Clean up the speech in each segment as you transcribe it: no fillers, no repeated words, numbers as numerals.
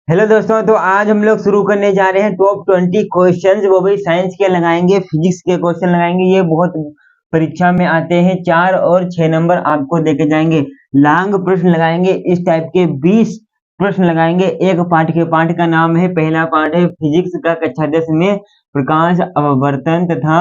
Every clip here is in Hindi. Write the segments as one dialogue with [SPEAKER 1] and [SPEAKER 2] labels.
[SPEAKER 1] हेलो दोस्तों, तो आज हम लोग शुरू करने जा रहे हैं टॉप 20 क्वेश्चंस। वो भी साइंस के लगाएंगे, फिजिक्स के क्वेश्चन लगाएंगे। ये बहुत परीक्षा में आते हैं। 4 और 6 नंबर आपको देके जाएंगे। लॉन्ग प्रश्न लगाएंगे, इस टाइप के 20 प्रश्न लगाएंगे एक पाठ के। पाठ का नाम है, पहला पाठ है फिजिक्स का कक्षा 10 में प्रकाश अपवर्तन तथा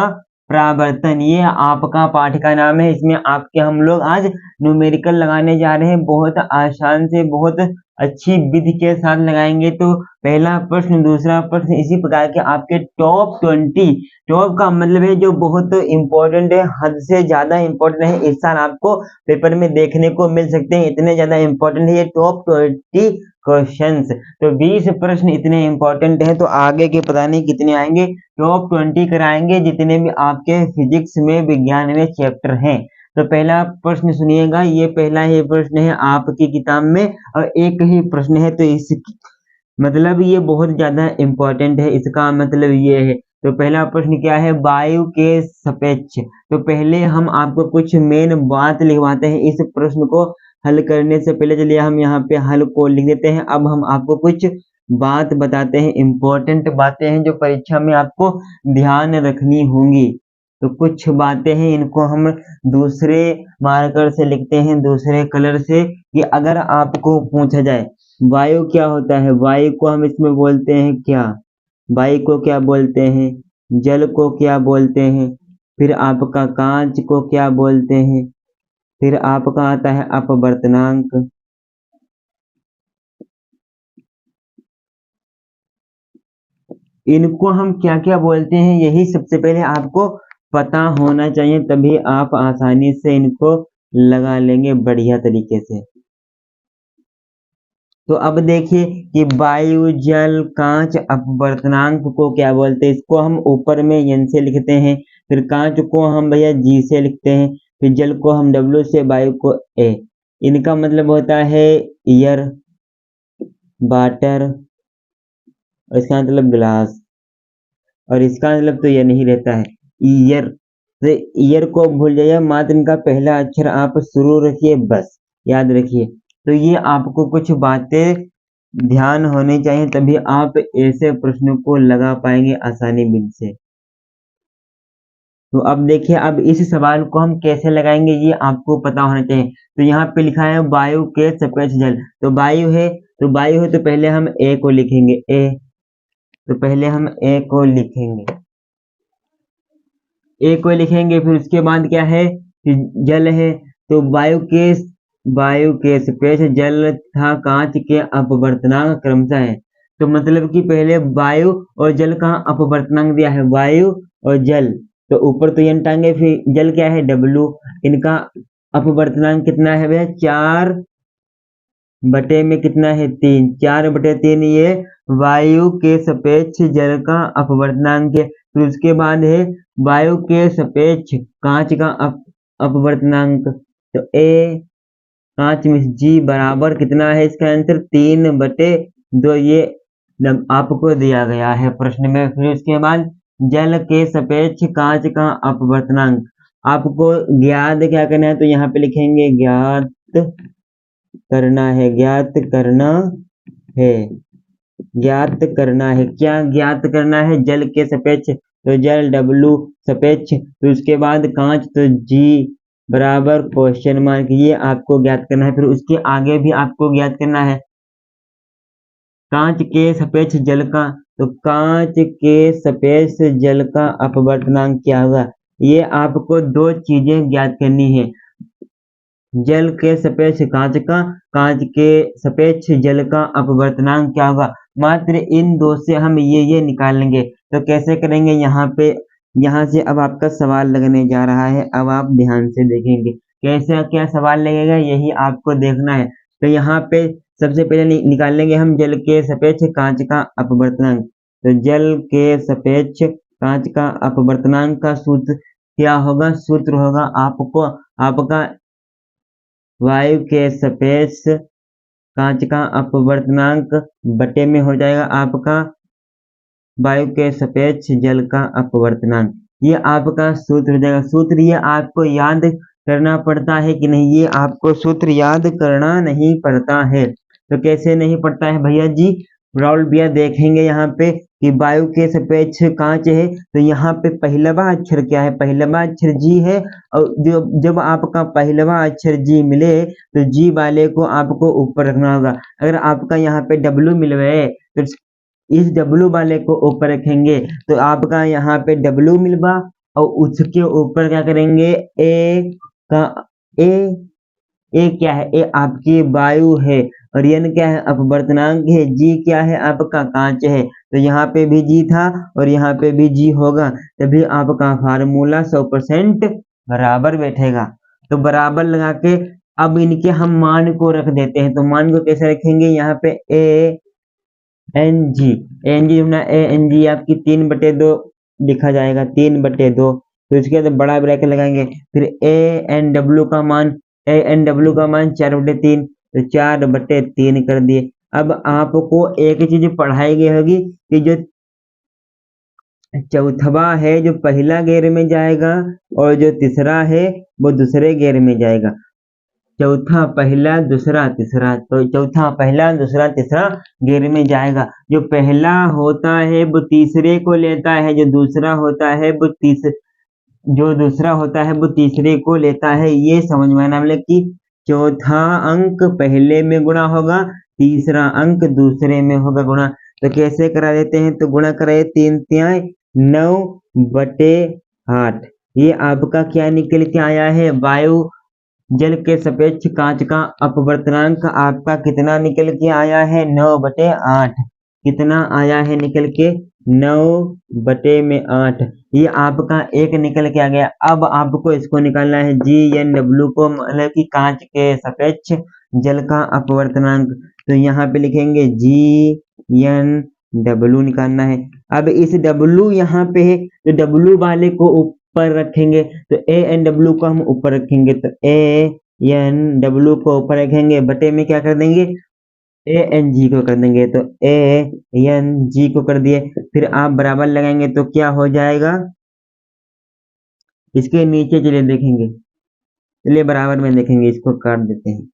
[SPEAKER 1] परावर्तन। ये आपका पाठ का नाम है। इसमें आपके हम लोग आज न्यूमेरिकल लगाने जा रहे हैं। बहुत आसान से बहुत अच्छी विधि के साथ लगाएंगे। तो पहला प्रश्न, दूसरा प्रश्न, इसी प्रकार के आपके टॉप 20। टॉप का मतलब है जो बहुत इंपॉर्टेंट है, हद से ज्यादा इंपॉर्टेंट है। इस साल आपको पेपर में देखने को मिल सकते हैं, इतने ज्यादा इंपॉर्टेंट है ये टॉप 20 क्वेश्चंस। तो 20 प्रश्न इतने इंपॉर्टेंट हैं, तो आगे के पता नहीं कितने आएंगे। टॉप 20 कराएंगे जितने भी आपके फिजिक्स में, विज्ञान में चैप्टर हैं। तो पहला प्रश्न सुनिएगा। ये पहला ही प्रश्न है आपकी किताब में और एक ही प्रश्न है, तो इस मतलब ये बहुत ज्यादा इंपॉर्टेंट है। इसका मतलब ये है। तो पहला प्रश्न क्या है, वायु के सापेक्ष। तो पहले हम आपको कुछ मेन बात लिखवाते हैं इस प्रश्न को हल करने से पहले। चलिए हम यहाँ पे हल को लिख देते हैं। अब हम आपको कुछ बात बताते हैं, इंपॉर्टेंट बातें हैं जो परीक्षा में आपको ध्यान रखनी होंगी। तो कुछ बातें हैं, इनको हम दूसरे मार्कर से लिखते हैं, दूसरे कलर से, कि अगर आपको पूछा जाए वायु क्या होता है। वायु को हम इसमें बोलते हैं क्या, वायु को क्या बोलते हैं, जल को क्या बोलते हैं, फिर आपका कांच को क्या बोलते हैं, फिर आपका आता है अपवर्तनांक। इनको हम क्या क्या बोलते हैं, यही सबसे पहले आपको पता होना चाहिए, तभी आप आसानी से इनको लगा लेंगे बढ़िया तरीके से। तो अब देखिए कि वायु, जल, कांच, अपवर्तनांक को क्या बोलते हैं। इसको हम ऊपर में एन से लिखते हैं, फिर कांच को हम भैया जी से लिखते हैं, फिर जल को हम डब्ल्यू से, वायु को ए। इनका मतलब होता है ईयर, वाटर, और इसका मतलब ग्लास, और इसका मतलब तो यह नहीं रहता है ईयर। तो ईयर को भूल जाइए, मात्र इनका पहला अक्षर आप शुरू रखिए, बस याद रखिए। तो ये आपको कुछ बातें ध्यान होनी चाहिए, तभी आप ऐसे प्रश्नों को लगा पाएंगे आसानी बिन से। तो अब देखिए, अब इस सवाल को हम कैसे लगाएंगे ये आपको पता होना चाहिए। तो यहाँ पे लिखा है वायु के सापेक्ष जल। तो वायु है, तो वायु है तो पहले हम ए को लिखेंगे, ए। तो पहले हम ए को लिखेंगे, ए को लिखेंगे, फिर उसके बाद क्या है, फिर जल है। तो वायु के सापेक्ष जल तथा कांच के अपवर्तनांक क्रमशः है। तो मतलब कि पहले वायु और जल का अपवर्तनांक दिया है, वायु और जल। तो ऊपर तो एन टांगे, फिर जल क्या है डब्लू। इनका अपवर्तनांक कितना है भैया, 4 बटे में कितना है 3, 4/3 ये वायु के सापेक्ष जल का अपवर्तनांक है। फिर उसके बाद है वायु के सापेक्ष कांच का अपवर्तनांक। तो ए कांच में जी बराबर कितना है, इसका आंसर 3/2 ये आपको दिया गया है प्रश्न में। फिर उसके बाद जल के सापेक्ष कांच का अपवर्तनांक आपको ज्ञात क्या करना है, तो यहाँ पे लिखेंगे ज्ञात करना है, ज्ञात करना है, ज्ञात करना है। क्या ज्ञात करना है, जल के सापेक्ष, तो जल डब्लू सापेक्ष, तो उसके बाद कांच तो जी बराबर क्वेश्चन मार्क, ये आपको ज्ञात करना है। फिर उसके आगे भी आपको ज्ञात करना है कांच के सापेक्ष जल का। तो कांच के सापेक्ष जल का अपवर्तनांक क्या होगा, ये आपको 2 चीजें ज्ञात करनी है, जल के सापेक्ष कांच का, कांच के सापेक्ष जल का अपवर्तनांक क्या होगा। मात्र इन 2 से हम ये निकाल लेंगे। तो कैसे करेंगे, यहाँ पे, यहाँ से अब आपका सवाल लगने जा रहा है। अब आप ध्यान से देखेंगे कैसे क्या सवाल लगेगा, यही आपको देखना है। तो यहाँ पे सबसे पहले निकाल लेंगे हम जल के सापेक्ष कांच का अपवर्तनांक। तो जल के सापेक्ष कांच का अपवर्तनांक का सूत्र क्या होगा, सूत्र होगा आपको आपका वायु के सापेक्ष कांच का अपवर्तनांक बटे में हो जाएगा आपका वायु के सापेक्ष जल का अपवर्तनांक। ये आपका सूत्र हो जाएगा। सूत्र ये आपको याद करना पड़ता है कि नहीं, ये आपको सूत्र याद करना नहीं पड़ता है। तो कैसे नहीं पड़ता है भैया जी, राहुल भैया देखेंगे यहाँ पे कि वायु के सापेक्ष कांच है, तो यहाँ पे पहलवा अक्षर क्या है, पहलवा अक्षर जी है। और जब आपका पहलवा अक्षर जी मिले तो जी वाले को आपको ऊपर रखना होगा। अगर आपका यहाँ पे डब्लू मिल गए तो इस डब्लू वाले को ऊपर रखेंगे, तो आपका यहाँ पे डब्लू मिलवा और उसके ऊपर क्या करेंगे, ए का ए ए क्या है, ए आपकी वायु है, और एन क्या है, अपवर्तनांक है, जी क्या है, आपका कांच है। तो यहाँ पे भी जी था और यहाँ पे भी जी होगा, तभी आपका फार्मूला 100% बराबर बैठेगा। तो बराबर लगा के अब इनके हम मान को रख देते हैं। तो मान को कैसे रखेंगे, यहाँ पे A N G A N G आपकी 3/2 लिखा जाएगा, 3/2। तो इसके बाद बड़ा ब्रैकेट लगाएंगे, फिर ए एन डब्ल्यू का मान 4/3, तो 4/3 कर दिए। अब आपको एक चीज पढ़ाई गई होगी कि जो चौथवा है जो पहला गेयर में जाएगा और जो तीसरा है वो दूसरे गेयर में जाएगा। चौथा पहला दूसरा तीसरा, तो चौथा पहला दूसरा तीसरा गेयर में जाएगा। जो पहला होता है वो तीसरे को लेता है, जो दूसरा होता है वो तीसरे को लेता है। ये समझ में आना, मतलब कि चौथा अंक पहले में गुणा होगा, तीसरा अंक दूसरे में होगा गुणा। तो कैसे करा देते हैं, तो गुणा कराए 3 × 9/8। ये आपका क्या निकल के आया है, वायु जल के सापेक्ष कांच का अपवर्तनांक आपका कितना निकल के आया है, 9/8। कितना आया है निकल के, 9/8। ये आपका एक निकल के आ गया। अब आपको इसको निकालना है GNW को, मतलब कि कांच के सापेक्ष जल का अपवर्तनांक। तो यहाँ पे लिखेंगे GNW निकालना है। अब इस W यहाँ पे है, तो W वाले को ऊपर रखेंगे, तो ANW को हम ऊपर रखेंगे, तो ANW को ऊपर रखेंगे, बटे में क्या कर देंगे, ANG को कर देंगे, तो ANG को कर दिए। फिर आप बराबर लगाएंगे तो क्या हो जाएगा, इसके नीचे चलिए देखेंगे, चलिए बराबर में देखेंगे, इसको काट देते हैं।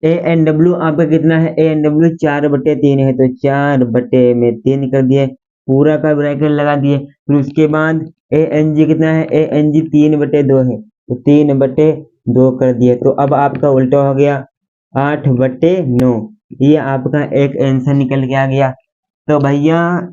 [SPEAKER 1] ANW आपका कितना है, ANW 4/3 है, तो 4/3 कर दिए, पूरा का ब्रैकेट लगा दिए। फिर उसके बाद ANG कितना है, ANG 3/2 है, तो 3/2 कर दिए। तो अब आपका उल्टा हो गया 8/9। ये आपका एक आंसर निकल के आ गया। तो भैया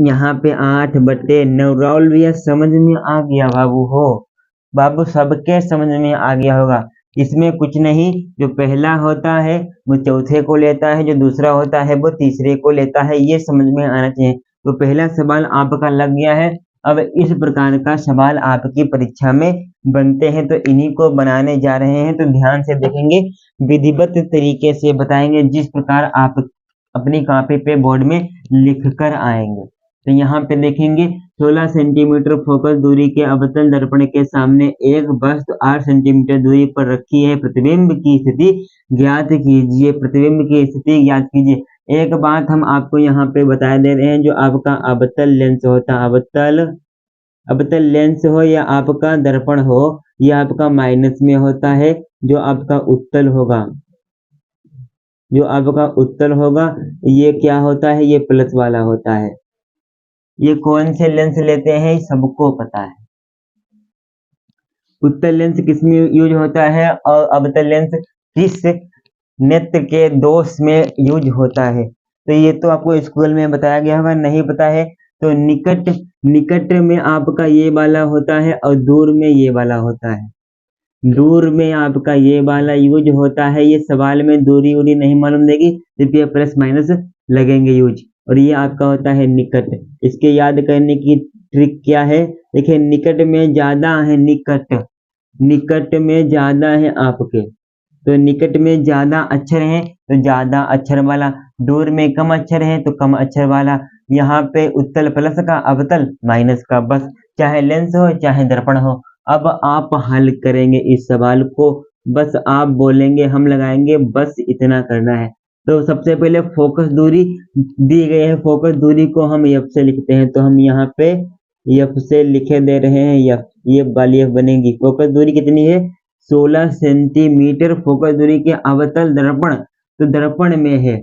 [SPEAKER 1] यहाँ पे 8/9, राहुल भैया समझ में आ गया बाबू, हो बाबू सबके समझ में आ गया होगा। इसमें कुछ नहीं, जो पहला होता है वो चौथे को लेता है, जो दूसरा होता है वो तीसरे को लेता है, ये समझ में आना चाहिए। तो पहला सवाल आपका लग गया है। अब इस प्रकार का सवाल आपकी परीक्षा में बनते हैं, तो इन्हीं को बनाने जा रहे हैं। तो ध्यान से देखेंगे, विधिवत तरीके से बताएंगे, जिस प्रकार आप अपनी कॉपी पे बोर्ड में लिख कर आएंगे। तो यहाँ पे देखेंगे 16 सेंटीमीटर फोकस दूरी के अवतल दर्पण के सामने एक वस्तु 8 सेंटीमीटर दूरी पर रखी है, प्रतिबिंब की स्थिति ज्ञात कीजिए। प्रतिबिंब की स्थिति ज्ञात कीजिए। एक बात हम आपको यहाँ पे बता दे रहे हैं, जो आपका अवतल लेंस होता है, अवतल लेंस हो या आपका दर्पण हो, यह आपका माइनस में होता है। जो आपका उत्तल होगा, ये क्या होता है, ये प्लस वाला होता है। ये कौन से लेंस लेते हैं सबको पता है। उत्तल लेंस किसमें यूज होता है और अवतल लेंस किस नेत्र के दोष में यूज होता है। तो ये तो आपको स्कूल में बताया गया होगा, नहीं पता है तो निकट में आपका ये वाला होता है और दूर में ये वाला होता है। दूर में आपका ये वाला यूज होता है। ये सवाल में दूरी उरी नहीं मालूम देगी, सिर्फ प्लस माइनस लगेंगे यूज। और ये आपका होता है निकट। इसके याद करने की ट्रिक क्या है, देखिए निकट में ज्यादा है, निकट में ज्यादा है आपके, तो निकट में ज्यादा अक्षर है तो ज्यादा अक्षर वाला, दूर में कम अक्षर है तो कम अक्षर वाला। यहाँ पे उत्तल प्लस का, अवतल माइनस का, बस चाहे लेंस हो चाहे दर्पण हो। अब आप हल करेंगे इस सवाल को, बस आप बोलेंगे हम लगाएंगे, बस इतना करना है। तो सबसे पहले फोकस दूरी दी गई है, फोकस दूरी को हम एफ से लिखते हैं, तो हम यहाँ पे एफ से लिखे दे रहे हैं, एफ, ये वाली एफ बनेगी। फोकस दूरी कितनी है, 16 सेंटीमीटर फोकस दूरी के अवतल दर्पण, तो दर्पण में है,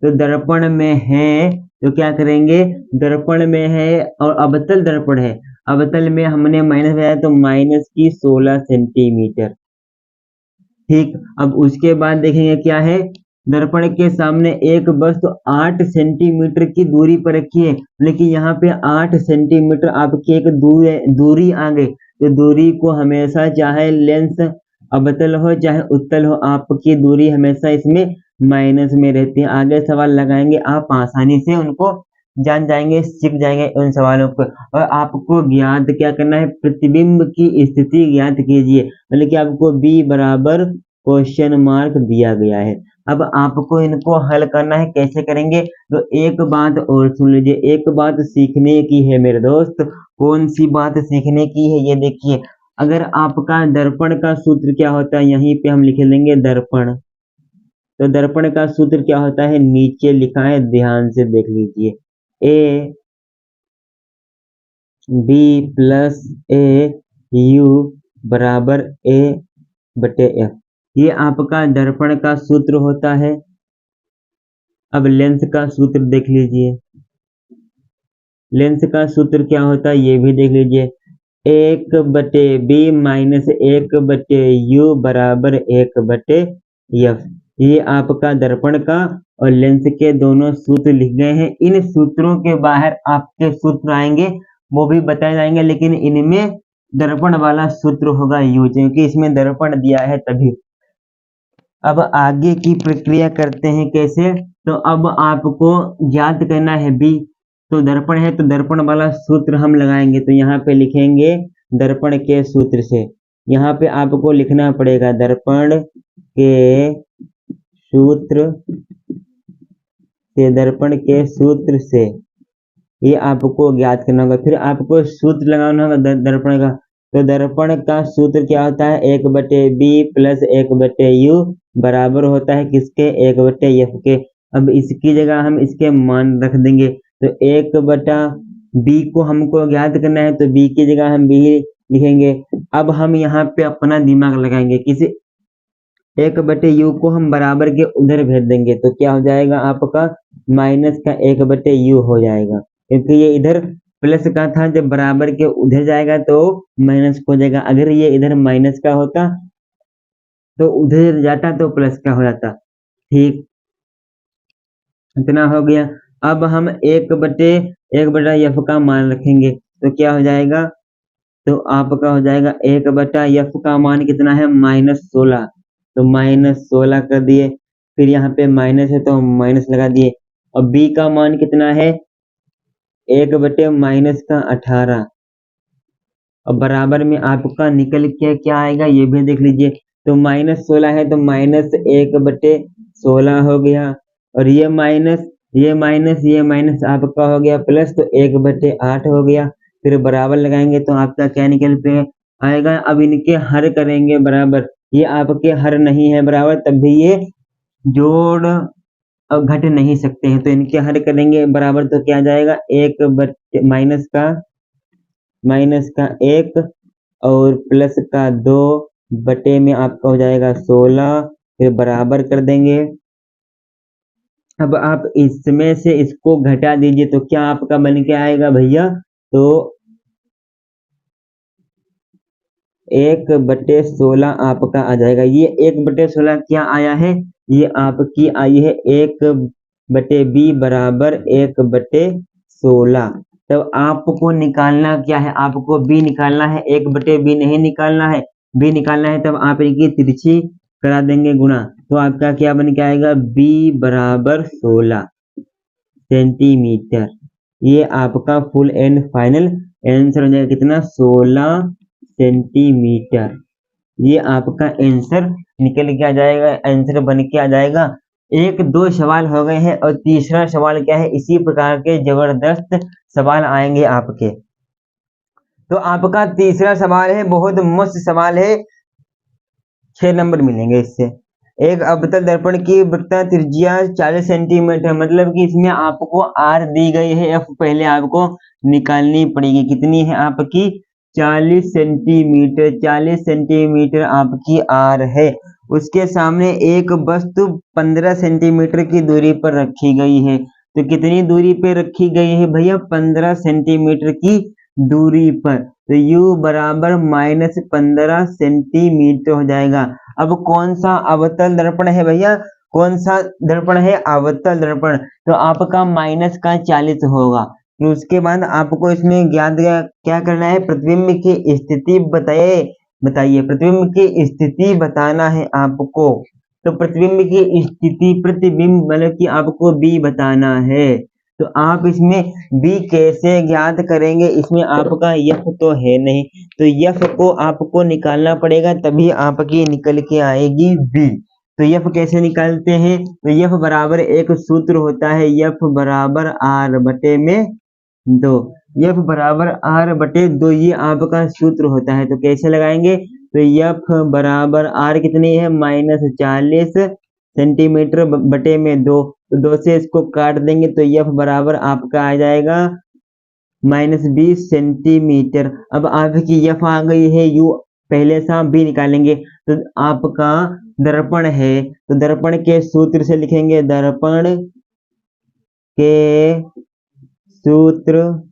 [SPEAKER 1] तो दर्पण में है तो क्या करेंगे, दर्पण में है और अवतल दर्पण है, अवतल में हमने माइनस बनाया तो माइनस की 16 सेंटीमीटर। ठीक, अब उसके बाद देखेंगे क्या है, दर्पण के सामने एक वस्तु 8 सेंटीमीटर की दूरी पर रखी है, लेकिन यहाँ पे 8 सेंटीमीटर आपकी एक दूरी आ गई, तो दूरी को हमेशा चाहे लेंस अवतल हो चाहे उत्तल हो, आपकी दूरी हमेशा इसमें माइनस में रहती है। आगे सवाल लगाएंगे आप आसानी से उनको जान जाएंगे, सीख जाएंगे उन सवालों को। और आपको ज्ञात क्या करना है, प्रतिबिंब की स्थिति ज्ञात कीजिए, मतलब कि आपको b बराबर क्वेश्चन मार्क दिया गया है। अब आपको इनको हल करना है, कैसे करेंगे, तो एक बात और सुन लीजिए, एक बात सीखने की है मेरे दोस्त। कौन सी बात सीखने की है, ये देखिए, अगर आपका दर्पण का सूत्र क्या होता है, यहीं पे हम लिख लेंगे दर्पण, तो दर्पण का सूत्र क्या होता है, नीचे लिखा है, ध्यान से देख लीजिए, A B plus A U बराबर ए बटे एफ, ये आपका दर्पण का सूत्र होता है। अब लेंस का सूत्र देख लीजिए, लेंस का सूत्र क्या होता है ये भी देख लीजिए, 1/b माइनस 1/u बराबर 1/f, ये आपका दर्पण का और लेंस के दोनों सूत्र लिख गए हैं। इन सूत्रों के बाहर आपके सूत्र आएंगे, वो भी बताए जाएंगे, लेकिन इनमें दर्पण वाला सूत्र होगा u, क्योंकि इसमें दर्पण दिया है तभी। अब आगे की प्रक्रिया करते हैं कैसे, तो अब आपको ज्ञात करना है b, तो दर्पण है तो दर्पण वाला सूत्र हम लगाएंगे, तो यहाँ पे लिखेंगे दर्पण के सूत्र से, यहाँ पे आपको लिखना पड़ेगा दर्पण के सूत्र से, दर्पण के सूत्र से, ये आपको ज्ञात करना होगा। फिर आपको सूत्र लगाना होगा दर्पण का, तो दर्पण का सूत्र क्या होता है, 1/b प्लस 1/u बराबर होता है किसके, 1/f के। अब इसकी जगह हम इसके मान रख देंगे, तो 1/b को हमको ज्ञात करना है, तो b की जगह हम b लिखेंगे। अब हम यहाँ पे अपना दिमाग लगाएंगे, किसी 1/u को हम बराबर के उधर भेज देंगे, तो क्या हो जाएगा आपका माइनस का 1/u हो जाएगा, क्योंकि ये इधर प्लस का था, जब बराबर के उधर जाएगा तो माइनस हो जाएगा। अगर ये इधर माइनस का होता तो उधर जाता तो प्लस का हो जाता। ठीक, इतना हो गया। अब हम 1/f का मान रखेंगे, तो क्या हो जाएगा, तो आपका हो जाएगा 1/f का मान कितना है, -16, तो -16 कर दिए, फिर यहाँ पे माइनस है तो माइनस लगा दिए। और b का मान कितना है, 1/-18, और बराबर में आपका निकल के क्या आएगा ये भी देख लीजिए, तो -16 है तो -1/16 हो गया, और ये माइनस आपका हो गया प्लस, तो 1/8 हो गया। फिर बराबर लगाएंगे तो आपका क्या निकल पे आएगा। अब इनके हर करेंगे बराबर, ये आपके हर नहीं है बराबर, तब भी ये जोड़ अब घट नहीं सकते हैं, तो इनके हर करेंगे बराबर, तो क्या जाएगा, माइनस का 1 और प्लस का 2 बटे में आपका हो जाएगा 16, फिर बराबर कर देंगे। अब आप इसमें से इसको घटा दीजिए, तो क्या आपका बन के आएगा भैया, तो 1/16 आपका आ जाएगा। ये 1/16 क्या आया है, ये आपकी आई है 1/b बराबर 1/16। तब आपको निकालना क्या है, आपको b निकालना है, 1/b नहीं निकालना है, b निकालना है, तब आप इनकी तिरछी करा देंगे गुणा, तो आपका क्या बन के आएगा, b बराबर 16 सेंटीमीटर। ये आपका फुल एंड फाइनल आंसर हो जाएगा कितना, 16 सेंटीमीटर। ये आपका आंसर निकल के आ जाएगा, आंसर बन के आ जाएगा। 1-2 सवाल हो गए हैं, और तीसरा सवाल क्या है, इसी प्रकार के जबरदस्त सवाल आएंगे आपके। तो आपका तीसरा सवाल है, बहुत मस्त सवाल है, 6 नंबर मिलेंगे इससे। एक अवतल दर्पण की वृत्त त्रिज्या 40 सेंटीमीटर, मतलब कि इसमें आपको आर दी गई है, एफ पहले आपको निकालनी पड़ेगी, कितनी है आपकी 40 सेंटीमीटर, 40 सेंटीमीटर आपकी आर है। उसके सामने एक वस्तु 15 सेंटीमीटर की दूरी पर रखी गई है। तो कितनी दूरी पे रखी गई है भैया? 15 सेंटीमीटर की दूरी पर। तो u बराबर -15 सेंटीमीटर हो जाएगा। अब कौन सा अवतल दर्पण है भैया? कौन सा दर्पण है? अवतल दर्पण। तो आपका माइनस का 40 होगा। फिर उसके बाद आपको इसमें ज्ञात क्या करना है? प्रतिबिंब की स्थिति बताइए प्रतिबिंब की स्थिति बताना है आपको। तो प्रतिबिंब की स्थिति, प्रतिबिंब मतलब कि आपको b बताना है। तो आप इसमें b कैसे ज्ञात करेंगे? इसमें आपका f तो है नहीं, तो f को आपको निकालना पड़ेगा, तभी आपकी निकल के आएगी b। तो f कैसे निकालते हैं? तो f बराबर एक सूत्र होता है, f बराबर r बटे में 2। f बराबर r बटे 2 ये आपका सूत्र होता है। तो कैसे लगाएंगे? तो f बराबर r कितनी है? -40 सेंटीमीटर बटे में 2। तो 2 से इसको काट देंगे तो f बराबर आपका आ जाएगा -20 सेंटीमीटर। अब आपकी f आ गई है, u पहले से आप b निकालेंगे। तो आपका दर्पण है, तो दर्पण के सूत्र से लिखेंगे, दर्पण के सूत्र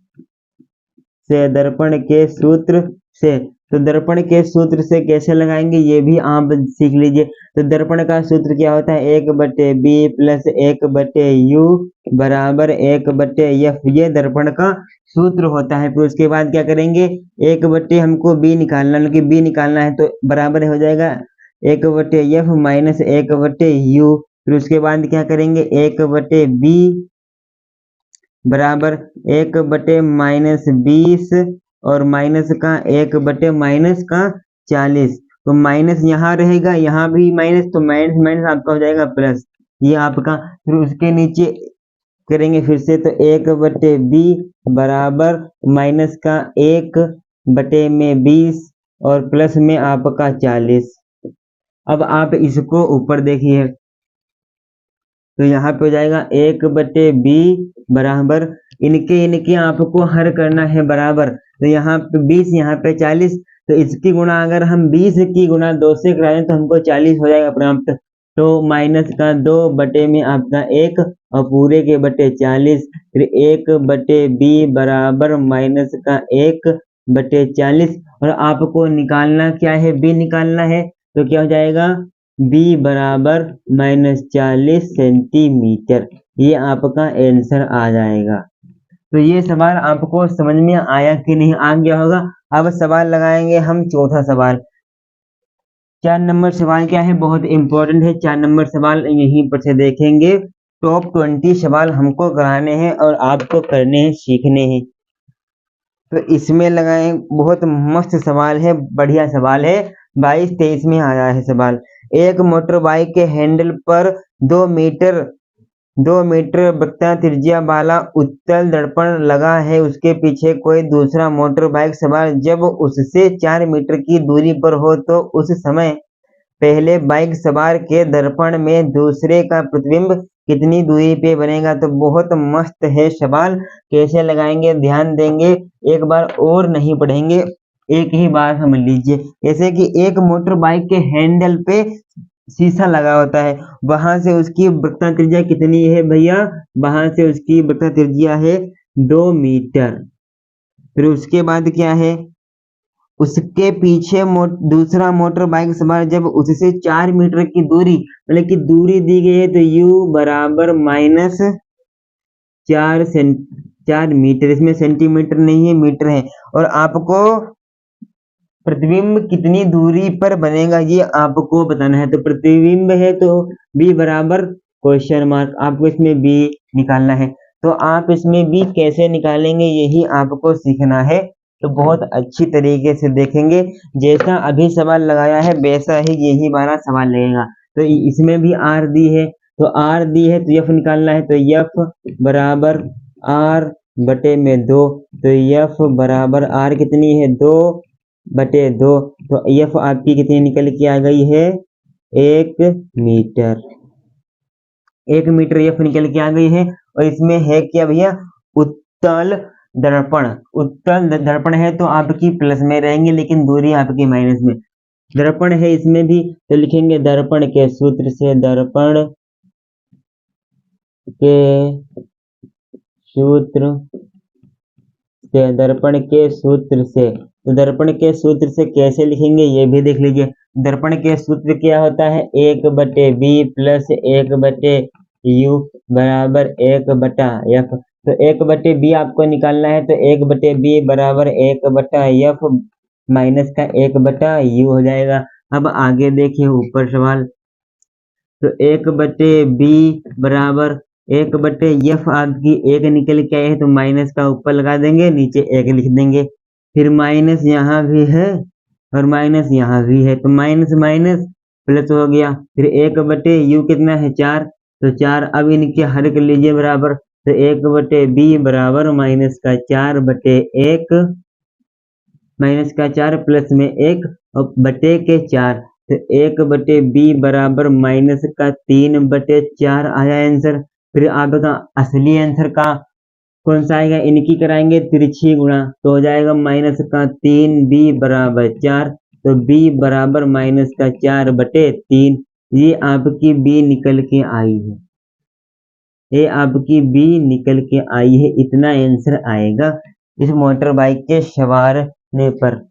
[SPEAKER 1] से, दर्पण के सूत्र से। तो दर्पण के सूत्र से कैसे लगाएंगे ये भी आप सीख लीजिए। तो दर्पण का सूत्र क्या होता है? 1/b प्लस 1/u बराबर 1/f, ये दर्पण का सूत्र होता है। फिर उसके बाद क्या करेंगे? 1/, हमको b निकालना, क्योंकि b निकालना है, तो बराबर हो जाएगा 1/f माइनस 1/u। फिर उसके बाद क्या करेंगे? 1/b बराबर 1/-20 और माइनस का 1/-40। तो माइनस यहाँ रहेगा, यहाँ भी माइनस, तो माइनस माइनस आपका हो जाएगा प्लस, ये आपका। फिर उसके नीचे करेंगे फिर से, तो 1/b बराबर माइनस का 1/20 और प्लस में आपका 40। अब आप इसको ऊपर देखिए, तो यहाँ पे हो जाएगा 1/b बराबर, इनके आपको हर करना है बराबर। तो यहाँ पे 20, यहाँ पे 40, तो इसकी गुणा अगर हम 20 की गुणा 2 से कराएं तो हमको 40 हो जाएगा प्राप्त। तो माइनस का 2 बटे में आपका 1 और पूरे के बटे 40। फिर 1/b बराबर माइनस का 1/40। और आपको निकालना क्या है? b निकालना है। तो क्या हो जाएगा? b बराबर -40 सेंटीमीटर, ये आपका आंसर आ जाएगा। तो ये सवाल आपको समझ में आया कि नहीं? आ गया होगा। अब सवाल लगाएंगे हम चौथा सवाल। 4 नंबर सवाल क्या है? बहुत इंपॉर्टेंट है 4 नंबर सवाल, यहीं पर से देखेंगे। टॉप 20 सवाल हमको कराने हैं और आपको करने हैं, सीखने हैं। तो इसमें लगाएं, बहुत मस्त सवाल है, बढ़िया सवाल है। 22-23 में आया है सवाल। एक मोटर बाइक के हैंडल पर 2 मीटर वृत्ताकार त्रिज्या वाला उत्तल दर्पण लगा है। उसके पीछे कोई दूसरा मोटर बाइक सवार जब उससे 4 मीटर की दूरी पर हो, तो उस समय पहले बाइक सवार के दर्पण में दूसरे का प्रतिबिंब कितनी दूरी पे बनेगा? तो बहुत मस्त है सवाल। कैसे लगाएंगे ध्यान देंगे, एक बार और नहीं पढ़ेंगे, एक ही बार समझ लीजिए। जैसे कि एक मोटर बाइक के हैंडल पे शीशा लगा होता है, वहां से उसकी वृत्ताकार त्रिज्या कितनी है भैया? वहां से उसकी वृत्ताकार त्रिज्या है 2 मीटर। फिर उसके बाद क्या है? उसके पीछे दूसरा मोटर बाइक सवार जब उससे 4 मीटर की दूरी, मतलब कि दूरी दी गई है, तो u बराबर -4 मीटर, इसमें सेंटीमीटर नहीं है, मीटर है। और आपको प्रतिबिंब कितनी दूरी पर बनेगा ये आपको बताना है। तो प्रतिबिंब है तो b बराबर क्वेश्चन मार्क, आपको इसमें b निकालना है। तो आप इसमें b कैसे निकालेंगे यही आपको सीखना है। तो बहुत अच्छी तरीके से देखेंगे, जैसा अभी सवाल लगाया है वैसा ही यही वाला सवाल लगेगा। तो इसमें भी r दी है, तो r दी है तो f निकालना है। तो f बराबर r बटे में 2। तो f बराबर r कितनी है? 2/2। तो f आपकी कितनी निकल के आ गई है? 1 मीटर। 1 मीटर f निकल के आ गई है। और इसमें है क्या भैया? उत्तल दर्पण। उत्तल दर्पण है तो आपकी प्लस में रहेंगे, लेकिन दूरी आपकी माइनस में। दर्पण है इसमें भी, तो लिखेंगे दर्पण के सूत्र से, दर्पण के सूत्र से, दर्पण के सूत्र से। तो दर्पण के सूत्र से कैसे लिखेंगे ये भी देख लीजिए। दर्पण के सूत्र क्या होता है, 1/b प्लस 1/u बराबर 1/f। तो 1/b आपको निकालना है, तो 1/b बराबर 1/f माइनस का 1/u हो जाएगा। अब आगे देखिए ऊपर सवाल, तो 1/b बराबर 1/f, आपकी 1 निकल के आए है तो माइनस का ऊपर लगा देंगे, नीचे 1 लिख देंगे। फिर माइनस यहाँ भी है और माइनस यहाँ भी है, तो माइनस माइनस प्लस हो गया। फिर 1/u कितना है 4, तो 4 अब इनके हल कर लीजिए बराबर, तो 1/b बराबर माइनस का 4/1 माइनस का 4 प्लस में 1 और बटे के 4, तो 1/b बराबर माइनस का 3/4 आया आंसर। फिर आपका असली आंसर का कौन सा आएगा, इनकी कराएंगे तिरछी गुणा, तो हो जाएगा माइनस का 3b बराबर 4, तो b बराबर माइनस का 4/3। ये आपकी b निकल के आई है, ये आपकी b निकल के आई है। इतना आंसर आएगा इस मोटर बाइक के सवारने पर।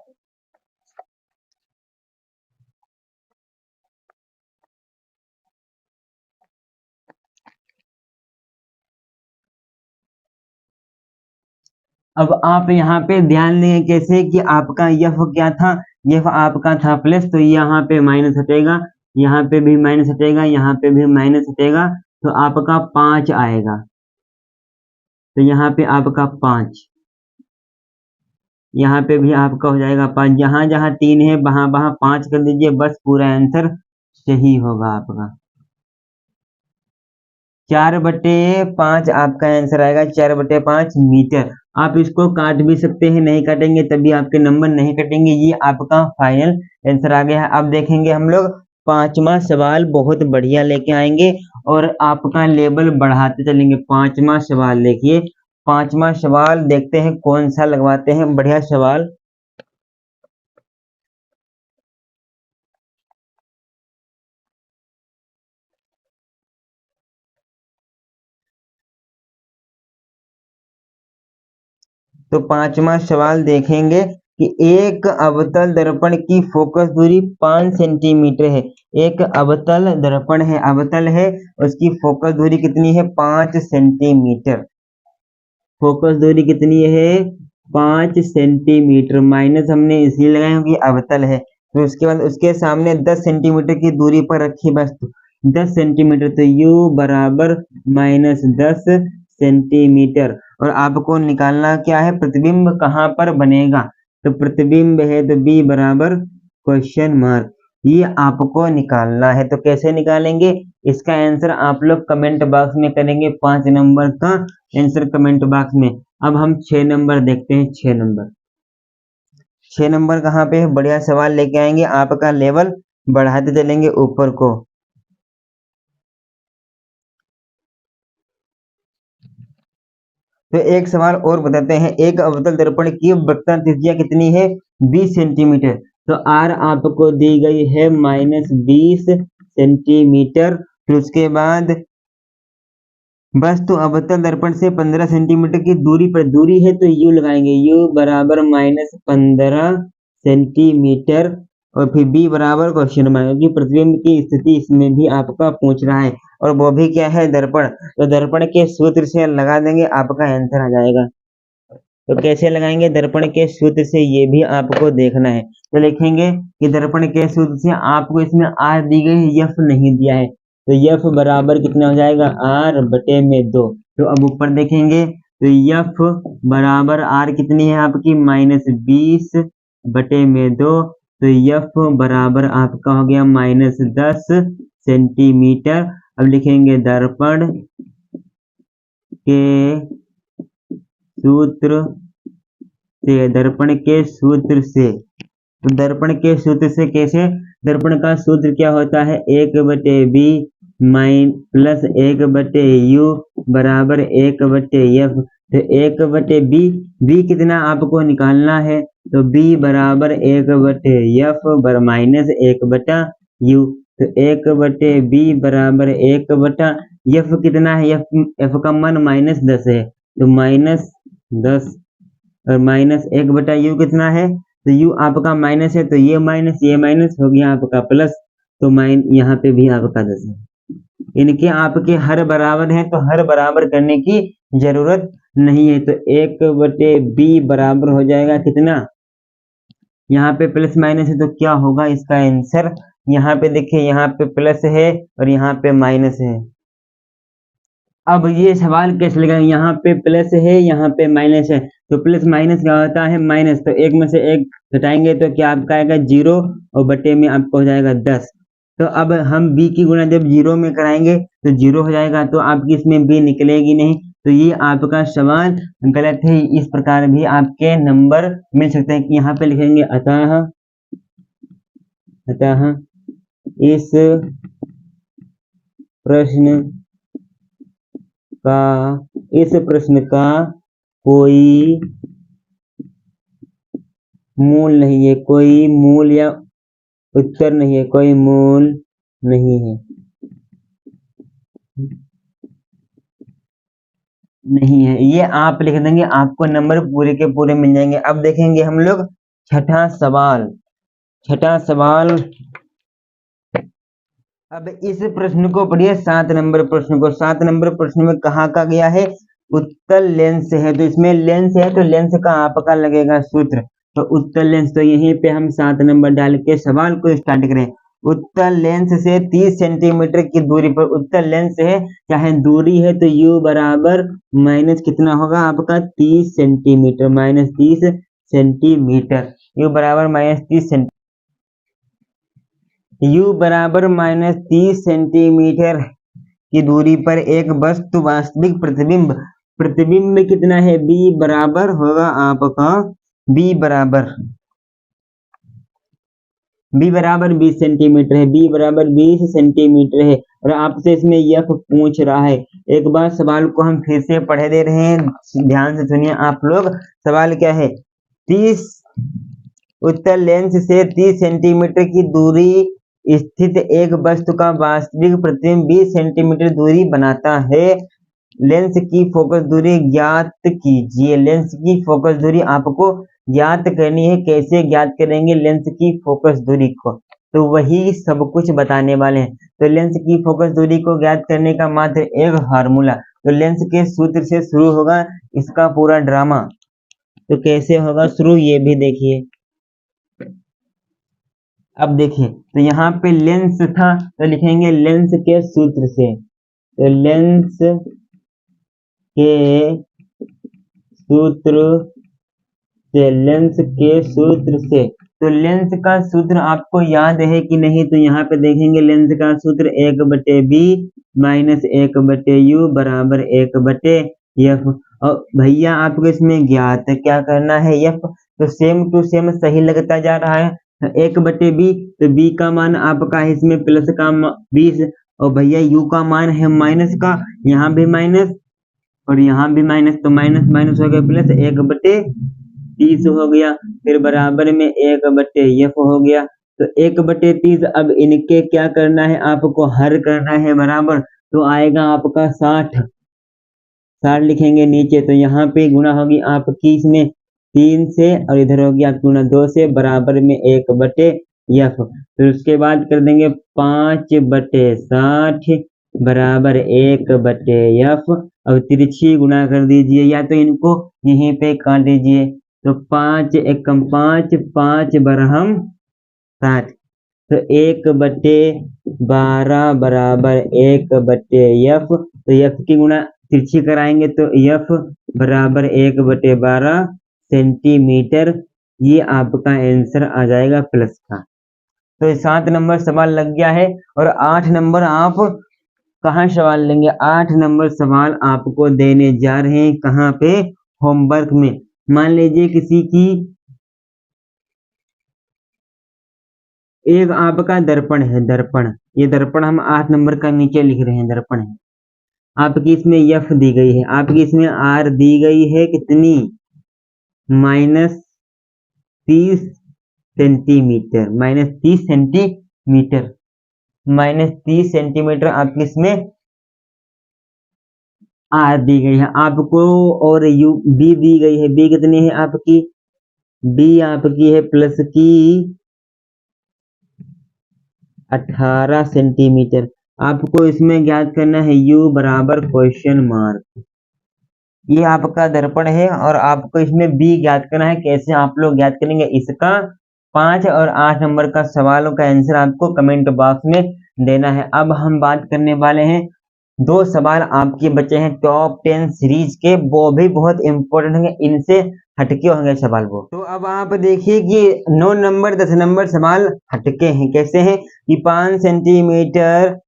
[SPEAKER 1] अब आप यहाँ पे ध्यान देंगे कैसे कि आपका यफ क्या था, यफ आपका था प्लस, तो यहाँ पे माइनस हटेगा, यहाँ पे भी माइनस हटेगा, यहाँ पे भी माइनस हटेगा, तो आपका 5 आएगा। तो यहाँ पे आपका 5, यहाँ पे भी आपका हो जाएगा 5, जहाँ जहाँ 3 है वहाँ वहाँ 5 कर दीजिए, बस पूरा आंसर सही होगा आपका। 4/5 आपका आंसर आएगा, 4/5 मीटर। आप इसको काट भी सकते हैं, नहीं काटेंगे तभी आपके नंबर नहीं कटेंगे। ये आपका फाइनल आंसर आ गया है। अब देखेंगे हम लोग 5वां सवाल, बहुत बढ़िया लेके आएंगे और आपका लेवल बढ़ाते चलेंगे। 5वां सवाल देखिए, 5वां सवाल देखते हैं कौन सा लगवाते हैं बढ़िया सवाल। तो 5वां सवाल देखेंगे कि एक अवतल दर्पण की फोकस दूरी 5 सेंटीमीटर है। एक अवतल दर्पण है, अवतल है, उसकी फोकस दूरी कितनी है 5 सेंटीमीटर। फोकस दूरी कितनी है 5 सेंटीमीटर, माइनस हमने इसलिए लगाया क्योंकि अवतल है। तो उसके बाद उसके सामने 10 सेंटीमीटर की दूरी पर रखी वस्तु 10 सेंटीमीटर, तो u बराबर -10 सेंटीमीटर। और आपको निकालना क्या है, प्रतिबिंब कहाँ पर बनेगा, तो प्रतिबिंब है तो b बराबर क्वेश्चन मार्क, ये आपको निकालना है। तो कैसे निकालेंगे, इसका आंसर आप लोग कमेंट बॉक्स में करेंगे, 5 नंबर का आंसर कमेंट बॉक्स में। अब हम 6 नंबर देखते हैं। 6 नंबर, 6 नंबर कहाँ पे है, बढ़िया सवाल लेके आएंगे, आपका लेवल बढ़ाते चलेंगे ऊपर को। तो एक सवाल और बताते हैं, एक अवतल दर्पण की वक्रता त्रिज्या कितनी है 20 सेंटीमीटर। तो आर आपको दी गई है -20 सेंटीमीटर। फिर उसके बाद वस्तु अवतल दर्पण से 15 सेंटीमीटर की दूरी पर, दूरी है तो u लगाएंगे, u बराबर -15 सेंटीमीटर। और फिर b बराबर क्वेश्चन मार्क, क्योंकि प्रतिबिंब की स्थिति इसमें भी आपका पूछ रहा है, और वो भी क्या है दर्पण, तो दर्पण के सूत्र से लगा देंगे, आपका आंसर आ जाएगा। तो कैसे लगाएंगे दर्पण के सूत्र से, ये भी आपको देखना है। तो लिखेंगे कि दर्पण के सूत्र से, आपको इसमें r दी गई है, f नहीं दिया है, तो f बराबर कितना हो जाएगा r/2। तो अब ऊपर देखेंगे तो f बराबर r कितनी है आपकी -20/2, तो f बराबर आपका हो गया -10 सेंटीमीटर। अब लिखेंगे दर्पण के सूत्र से, दर्पण के सूत्र से। तो दर्पण के सूत्र से कैसे, दर्पण का सूत्र क्या होता है 1/b प्लस 1/u बराबर 1/f। तो 1/b, b कितना आपको निकालना है, तो b बराबर 1/f माइनस 1/u। तो 1/b बराबर 1/f कितना है, f का मान -10 है, तो -10 और माइनस 1/u कितना है, तो u आपका माइनस है, तो ये माइनस हो गया आपका प्लस, तो यहाँ पे भी आपका 10 है। इनके आपके हर बराबर है, तो हर बराबर करने की जरूरत नहीं है। तो 1/b बराबर हो जाएगा कितना, यहाँ पे प्लस माइनस है तो क्या होगा इसका आंसर, यहाँ पे देखिए यहाँ पे प्लस है और यहाँ पे माइनस है। अब ये सवाल कैसे लगा, यहाँ पे प्लस है यहाँ पे माइनस है, तो प्लस माइनस क्या होता है, माइनस, तो एक में से एक घटाएंगे तो क्या आपका आएगा 0 और बटे में आपको हो जाएगा 10। तो अब हम b की गुणा जब 0 में कराएंगे तो 0 हो जाएगा, तो आपकी इसमें b निकलेगी नहीं, तो ये आपका सवाल गलत है। इस प्रकार भी आपके नंबर मिल सकते हैं कि यहाँ पे लिखेंगे अतः इस प्रश्न का कोई मूल नहीं है, कोई मूल या उत्तर नहीं है, कोई मूल नहीं है, ये आप लिख देंगे, आपको नंबर पूरे के पूरे मिल जाएंगे। अब देखेंगे हम लोग छठा सवाल। अब इस प्रश्न को पढ़िए, 7 नंबर प्रश्न को। 7 नंबर प्रश्न में कहा का गया है, उत्तल लेंस है, तो इसमें लेंस है तो लेंस का आपका लगेगा सूत्र, तो उत्तल लेंस, तो यहीं पे हम 7 नंबर डाल के सवाल को स्टार्ट करें। उत्तल लेंस से 30 सेंटीमीटर की दूरी पर, उत्तल लेंस है चाहे दूरी है, तो u बराबर माइनस कितना होगा आपका 30 सेंटीमीटर, -30 सेंटीमीटर, u बराबर -30 सेंटीमीटर, u बराबर -30 सेंटीमीटर की दूरी पर एक वस्तु वास्तविक प्रतिबिंब कितना है, b बराबर होगा आपका b बराबर 20 सेंटीमीटर है, b बराबर 20 सेंटीमीटर है। और आपसे इसमें यह पूछ रहा है, एक बार सवाल को हम फिर से पढ़े दे रहे हैं, ध्यान से सुनिए आप लोग। सवाल क्या है, 30 उत्तल लेंस से 30 सेंटीमीटर की दूरी स्थित एक वस्तु का वास्तविक प्रतिबिंब 20 सेंटीमीटर दूरी बनाता है, लेंस की फोकस दूरी ज्ञात कीजिए। लेंस की फोकस दूरी आपको ज्ञात करनी है, कैसे ज्ञात करेंगे लेंस की फोकस दूरी को, तो वही सब कुछ बताने वाले हैं। तो लेंस की फोकस दूरी को ज्ञात करने का मात्र एक फार्मूला, तो लेंस के सूत्र से शुरू होगा इसका पूरा ड्रामा। तो कैसे होगा शुरू, ये भी देखिए। अब देखिए, तो यहाँ पे लेंस था तो लिखेंगे लेंस के सूत्र से, तो लेंस के सूत्र से, तो लेंस का सूत्र आपको याद है कि नहीं, तो यहाँ पे देखेंगे लेंस का सूत्र 1/b माइनस 1/u बराबर 1/f। और भैया आपको इसमें ज्ञात क्या करना है, f, तो सेम टू सेम सही लगता जा रहा है। 1/b, तो b का मान आपका है इसमें प्लस का 20, और भैया u का मान है माइनस का, यहाँ भी माइनस और यहाँ भी माइनस, तो माइनस माइनस हो गया प्लस, 1/30 हो गया, फिर बराबर में 1/f हो गया। तो 1/30, अब इनके क्या करना है, आपको हर करना है बराबर, तो आएगा आपका 60 लिखेंगे नीचे, तो यहाँ पे गुणा होगी आपकी इसमें 3 से, और इधर होगी आपकी गुणा 2 से, बराबर में 1/f। फिर उसके बाद कर देंगे 5/60 बराबर 1/f। अब तिरछी गुणा कर दीजिए, या तो इनको यहीं पे काट दीजिए, तो 5 एकम 5, 5 बरहम 60, तो 1/12 बराबर 1/f। तो f की गुणा तिरछी कराएंगे तो f बराबर 1/12 सेंटीमीटर, ये आपका आंसर आ जाएगा प्लस का। तो 7 नंबर सवाल लग गया है, और 8 नंबर आप कहाँ सवाल लेंगे, 8 नंबर सवाल आपको देने जा रहे हैं कहाँ पे, होमवर्क में। मान लीजिए किसी की एक आपका दर्पण है, दर्पण, ये दर्पण हम 8 नंबर का नीचे लिख रहे हैं, दर्पण है। आपकी इसमें एफ दी गई है, आपकी इसमें आर दी गई है कितनी, -30 सेंटीमीटर, -30 सेंटीमीटर आपकी इसमें आर दी गई है आपको। और यू बी दी गई है, बी कितनी है आपकी, बी आपकी है प्लस की 18 सेंटीमीटर। आपको इसमें ज्ञात करना है यू बराबर क्वेश्चन मार्क, ये आपका दर्पण है और आपको इसमें बी ज्ञात करना है। कैसे आप लोग ज्ञात करेंगे इसका, 5 और 8 नंबर का सवालों का आंसर आपको कमेंट बॉक्स में देना है। अब हम बात करने वाले हैं, 2 सवाल आपके बचे हैं टॉप 10 सीरीज के, वो भी बहुत इंपॉर्टेंट होंगे, इनसे हटके होंगे सवाल वो। तो अब आप देखिए कि 9 नंबर 10 नंबर सवाल हटके हैं। कैसे हैं कि 5 सेंटीमीटर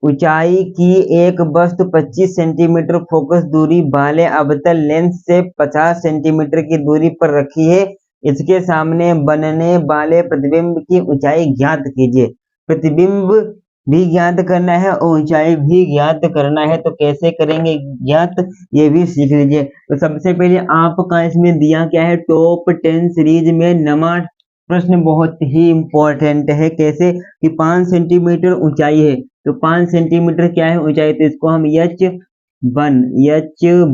[SPEAKER 1] ऊंचाई की एक वस्तु 25 सेंटीमीटर फोकस दूरी वाले अवतल लेंस से 50 सेंटीमीटर की दूरी पर रखी है। इसके सामने बनने वाले प्रतिबिंब की ऊंचाई ज्ञात कीजिए। प्रतिबिंब भी ज्ञात करना है और ऊंचाई भी ज्ञात करना है, तो कैसे करेंगे ज्ञात, ये भी सीख लीजिए। तो सबसे पहले आपका इसमें दिया क्या है, टॉप 10 सीरीज में नमा प्रश्न बहुत ही इंपॉर्टेंट है। कैसे कि 5 सेंटीमीटर ऊंचाई है, तो 5 सेंटीमीटर क्या है ऊंचाई, तो इसको हम एच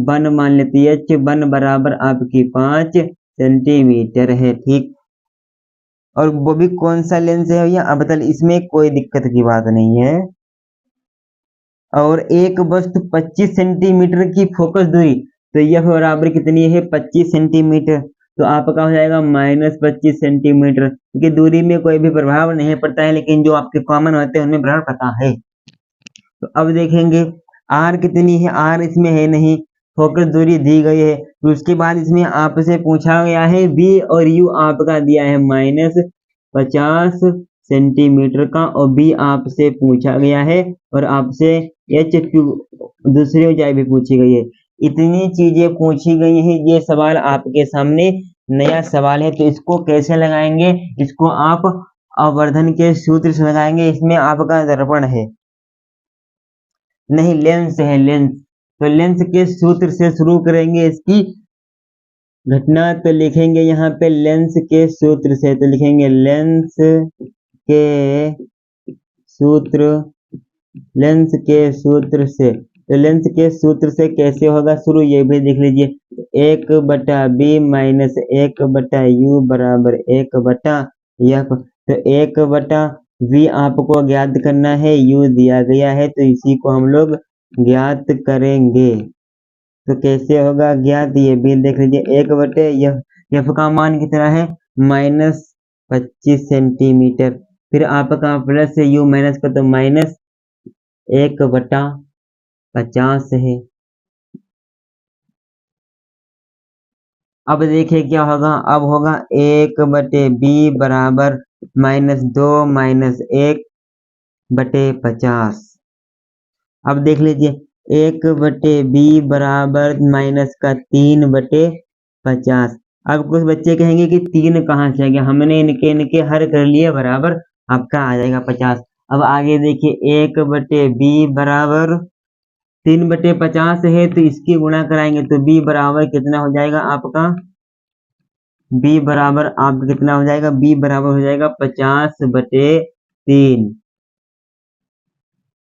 [SPEAKER 1] वन मान लेते हैं। एच वन बराबर आपकी 5 सेंटीमीटर है, ठीक। और वो भी कौन सा लेंस है भैया, अब बता, इसमें कोई दिक्कत की बात नहीं है। और एक वस्तु 25 सेंटीमीटर की फोकस दूरी, तो यह बराबर कितनी है, 25 सेंटीमीटर। तो आपका हो जाएगा -25 सेंटीमीटर, क्योंकि दूरी में कोई भी प्रभाव नहीं पड़ता है, लेकिन जो आपके कॉमन होते हैं उनमें प्रभाव पड़ता है। तो अब देखेंगे आर कितनी है, आर इसमें है नहीं, फोकस दूरी दी गई है। तो उसके बाद इसमें आपसे पूछा गया है बी और यू आपका दिया है -50 सेंटीमीटर का, और बी आपसे पूछा गया है, और आपसे H2 दूसरी ऊंचाई भी पूछी गई है। इतनी चीजें पूछी गई हैं, ये सवाल आपके सामने नया सवाल है, तो इसको कैसे लगाएंगे, इसको आप आवर्धन के सूत्र से लगाएंगे। इसमें आपका दर्पण है नहीं, लेंस है, लेंस, तो लेंस के सूत्र से शुरू करेंगे इसकी घटना। तो लिखेंगे यहाँ पे लेंस के सूत्र से, तो लिखेंगे लेंस के सूत्र, लेंस के सूत्र से। तो लेंस के सूत्र से कैसे होगा शुरू, ये भी देख लीजिए। 1/b माइनस 1/u बराबर 1/f। तो 1/v आपको ज्ञात करना है, u दिया गया है, तो इसी को हम लोग ज्ञात करेंगे। तो कैसे होगा ज्ञात, ये भी देख लीजिए। 1/f का मान कितना है, -25 सेंटीमीटर। फिर आपका प्लस है u माइनस का, तो -1/50 है। अब देखिए क्या होगा, अब होगा 1/b बराबर -2 माइनस 1/50। अब देख लीजिए 1/b बराबर माइनस का 3/50। अब कुछ बच्चे कहेंगे कि 3 कहाँ से आ गया, हमने इनके हर कर लिए बराबर, आपका आ जाएगा 50। अब आगे देखिए 1/b बराबर 3/50 है, तो इसकी गुणा कराएंगे, तो b बराबर कितना हो जाएगा आपका, b बराबर आपका कितना हो जाएगा, b बराबर हो जाएगा 50/3।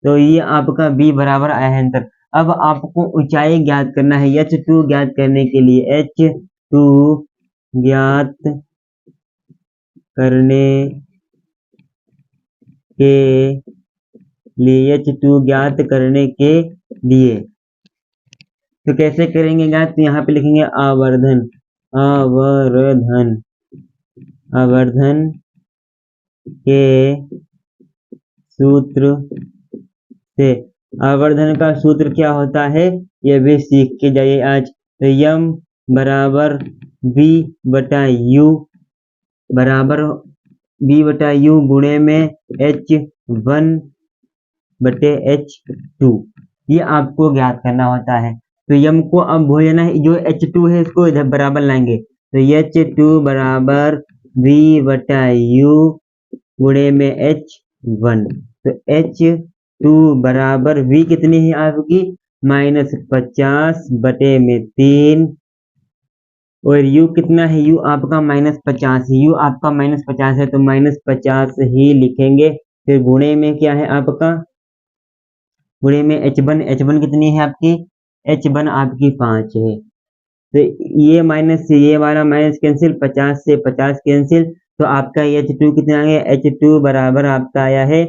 [SPEAKER 1] तो ये आपका b बराबर आया है आंसर। अब आपको ऊंचाई ज्ञात करना है, h2 ज्ञात करने के लिए, h2 ज्ञात करने के लिए, h2 ज्ञात करने के लिए, तो कैसे करेंगे ज्ञात, तो यहाँ पे लिखेंगे आवर्धन, आवर्धन, आवर्धन के सूत्र से। आवर्धन का सूत्र क्या होता है, ये भी सीख के जाइए आज। तो m बराबर v/u बराबर v/u गुणे में h1/h2, ये आपको ज्ञात करना होता है। तो m को अब भूल जाना है, जो h2 है इसको इधर बराबर लाएंगे, तो h2 बराबर v/u गुणे में h1। तो h2 बराबर v कितनी है आपकी -50/3 और u कितना है, u आपका -50, u आपका -50 है तो -50 ही लिखेंगे। फिर गुणे में क्या है आपका, गुणे में h1 कितनी है आपकी, h1 आपकी 5 है। तो ये माइनस से ये वाला माइनस कैंसिल, 50 से 50 कैंसिल, तो आपका H2 कितना आ गया, H2 बराबर आपका आया है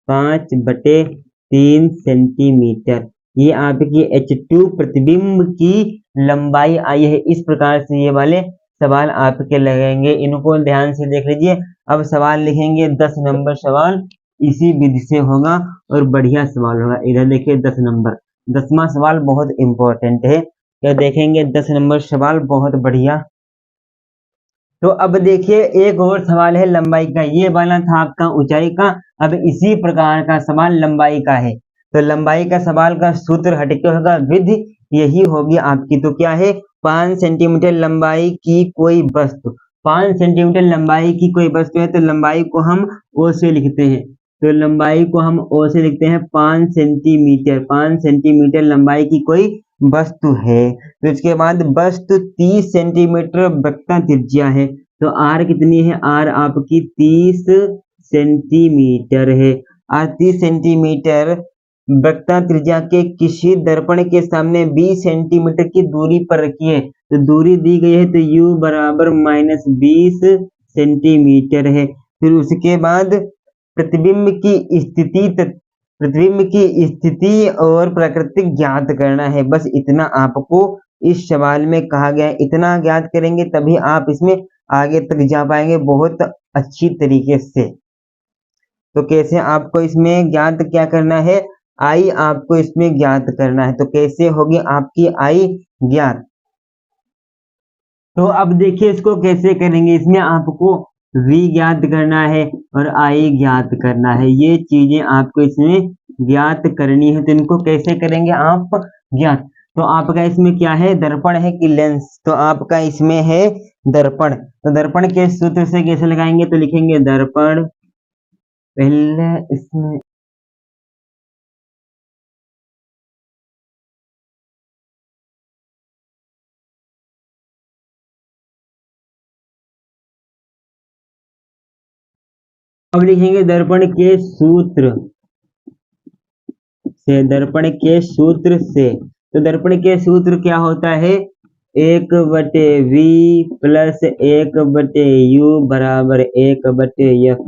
[SPEAKER 1] 5/3 सेंटीमीटर। ये आपकी H2 प्रतिबिंब की लंबाई आई है। इस प्रकार से ये वाले सवाल आपके लगेंगे, इनको ध्यान से देख लीजिए। अब सवाल लिखेंगे 10 नंबर सवाल इसी विधि से होगा और बढ़िया सवाल होगा। इधर देखिए 10 नंबर, 10वां सवाल बहुत इंपॉर्टेंट है। तो देखेंगे 10 नंबर सवाल बहुत बढ़िया। तो अब देखिए एक और सवाल है लंबाई का, ये वाला था आपका ऊंचाई का, अब इसी प्रकार का सवाल लंबाई का है। तो लंबाई का सवाल का सूत्र हटके होगा, विधि यही होगी आपकी। तो क्या है, 5 सेंटीमीटर लंबाई की कोई वस्तु, 5 सेंटीमीटर लंबाई की कोई वस्तु है तो लंबाई को हम ओ से लिखते हैं। तो लंबाई को हम ओ से लिखते हैं 5 सेंटीमीटर, 5 सेंटीमीटर लंबाई की कोई वस्तु है। तो इसके बाद वस्तु 30 सेंटीमीटर वक्रता त्रिज्या है। तो आर कितनी है, आर आपकी 30 सेंटीमीटर है। और 30 सेंटीमीटर वक्रता त्रिज्या के किसी दर्पण के सामने 20 सेंटीमीटर की दूरी पर रखिए। तो दूरी दी गई है तो u बराबर -20 सेंटीमीटर है। फिर उसके बाद प्रतिबिंब की स्थिति और प्रकृति ज्ञात करना है। बस इतना आपको इस सवाल में कहा गया है, इतना ज्ञात करेंगे तभी आप इसमें आगे तक जा पाएंगे बहुत अच्छी तरीके से। तो कैसे आपको इसमें ज्ञात क्या करना है, आई आपको इसमें ज्ञात करना है। तो कैसे होगी आपकी आई ज्ञात, तो अब देखिए इसको कैसे करेंगे। इसमें आपको v ज्ञात करना है और i ज्ञात करना है, ये चीजें आपको इसमें ज्ञात करनी है। तो इनको कैसे करेंगे आप ज्ञात, तो आपका इसमें क्या है, दर्पण है कि लेंस, तो आपका इसमें है दर्पण। तो दर्पण के सूत्र से कैसे लगाएंगे, तो लिखेंगे दर्पण, पहले इसमें अब लिखेंगे दर्पण के सूत्र से, दर्पण के सूत्र से। तो दर्पण के सूत्र क्या होता है, 1/v प्लस 1/u बराबर 1/f।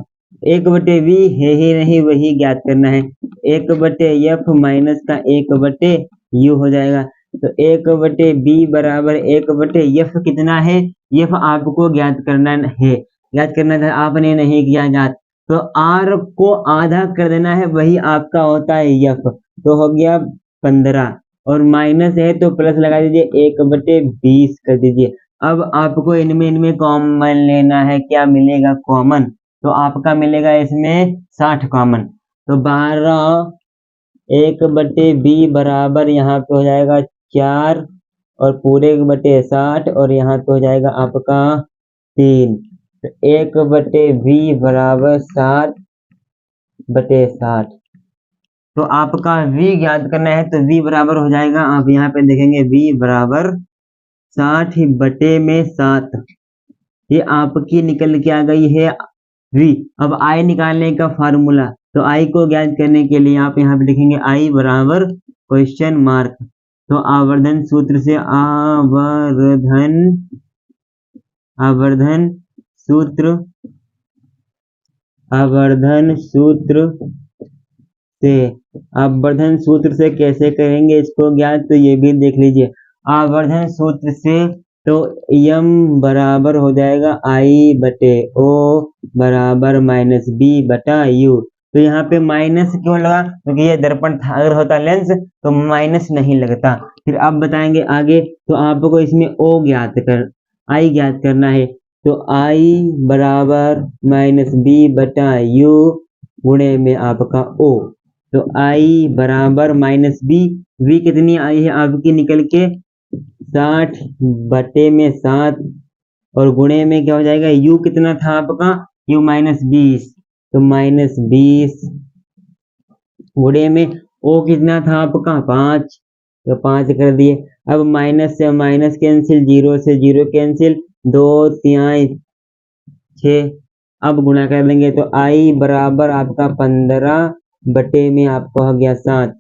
[SPEAKER 1] 1/v है ही नहीं, वही ज्ञात करना है। 1/f माइनस का 1/u हो जाएगा। तो 1/b बराबर 1/f कितना है, f आपको ज्ञात करना है, ज्ञात करना था, आपने नहीं किया ज्ञात। तो r को आधा कर देना है, वही आपका होता है f। तो हो गया 15 और माइनस है तो प्लस लगा दीजिए, 1/20 कर दीजिए। अब आपको इनमें कॉमन लेना है, क्या मिलेगा कॉमन, तो आपका मिलेगा इसमें 60 कॉमन। तो 12 1/b बराबर यहाँ पे हो जाएगा 4 और पूरे 1/60 और यहाँ पे हो जाएगा आपका 3। तो 1/v बराबर 7/60। तो आपका v ज्ञात करना है, तो v बराबर हो जाएगा, आप यहाँ पे देखेंगे v बराबर 60/7। ये आपकी निकल के आ गई है v। अब i निकालने का फार्मूला, तो i को ज्ञात करने के लिए आप यहाँ पे लिखेंगे i बराबर क्वेश्चन मार्क। तो आवर्धन सूत्र से, आवर्धन सूत्र से कैसे करेंगे इसको ज्ञात, तो ये भी देख लीजिए। आवर्धन सूत्र से तो m बराबर हो जाएगा I/O बराबर -b/u। तो यहाँ पे माइनस क्यों लगा, क्योंकि ये दर्पण था, अगर होता लेंस तो माइनस नहीं लगता। फिर आप बताएंगे आगे, तो आपको इसमें I ज्ञात करना है। तो I बराबर -b/u गुणे में आपका O। तो I बराबर -b, v कितनी आई है आपकी निकल के 60/7 और गुणे में क्या हो जाएगा, u कितना था आपका, u -20, तो -20 गुणे में O कितना था आपका 5, तो 5 कर दिए। अब माइनस से माइनस कैंसिल, 0 से 0 कैंसिल, 2 तिहाई 6। अब गुणा कर देंगे तो आई बराबर आपका 15 बटे में आपका हो गया 7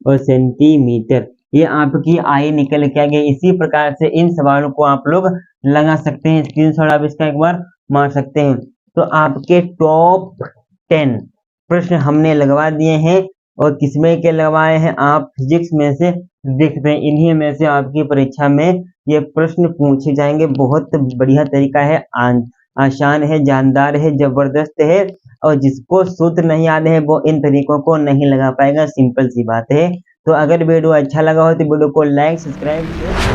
[SPEAKER 1] और सेंटीमीटर। ये आपकी आई निकल के आ गई। इसी प्रकार से इन सवालों को आप लोग लगा सकते हैं, स्क्रीनशॉट आप इसका एक बार मार सकते हैं। तो आपके टॉप 10 प्रश्न हमने लगवा दिए हैं और किसमें के लगवाए हैं, आप फिजिक्स में से देखते हैं। इन्हीं में से आपकी परीक्षा में ये प्रश्न पूछे जाएंगे। बहुत बढ़िया तरीका है, आसान है, जानदार है, जबरदस्त है और जिसको सूत्र नहीं आते हैं वो इन तरीकों को नहीं लगा पाएगा। सिंपल सी बात है। तो अगर वीडियो अच्छा लगा हो तो वीडियो को लाइक, सब्सक्राइब